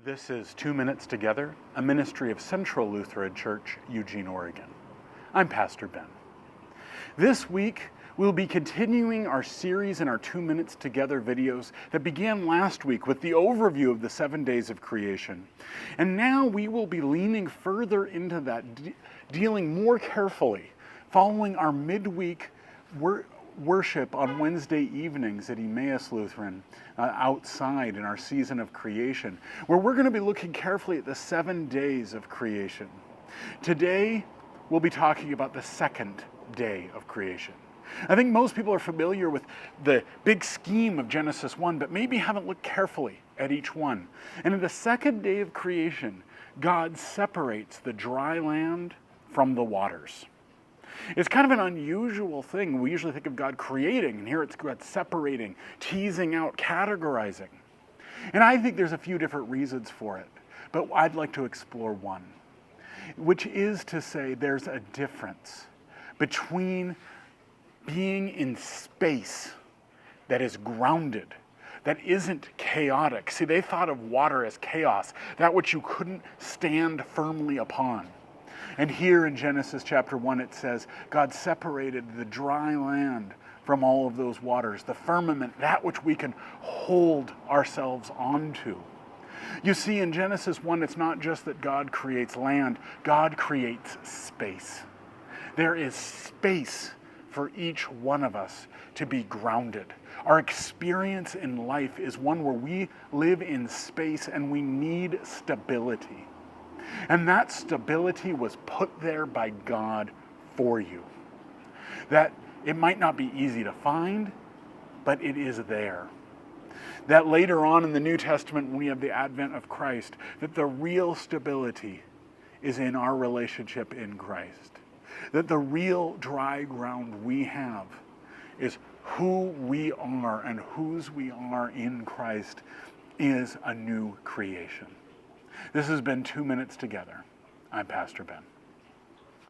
This is 2 Minutes Together, a ministry of Central Lutheran Church, Eugene, Oregon. I'm Pastor Ben. This week, we'll be continuing our series in our 2 Minutes Together videos that began last week with the overview of the 7 days of creation. And now we will be leaning further into that, dealing more carefully, following our midweek worship on Wednesday evenings at Emmaus Lutheran outside in our season of creation, where we're going to be looking carefully at the 7 days of creation. Today, we'll be talking about the second day of creation. I think most people are familiar with the big scheme of Genesis 1, but maybe haven't looked carefully at each one. And in the second day of creation, God separates the dry land from the waters. It's kind of an unusual thing. We usually think of God creating, and here it's God separating, teasing out, categorizing. And I think there's a few different reasons for it, but I'd like to explore one, which is to say there's a difference between being in space that is grounded, that isn't chaotic. See, they thought of water as chaos, that which you couldn't stand firmly upon. And here in Genesis chapter 1, it says, God separated the dry land from all of those waters, the firmament, that which we can hold ourselves onto. You see, in Genesis 1, it's not just that God creates land, God creates space. There is space for each one of us to be grounded. Our experience in life is one where we live in space and we need stability. And that stability was put there by God for you. That it might not be easy to find, but it is there. That later on in the New Testament, when we have the advent of Christ, that the real stability is in our relationship in Christ. That the real dry ground we have is who we are, and whose we are in Christ is a new creation. This has been 2 Minutes Together. I'm Pastor Ben.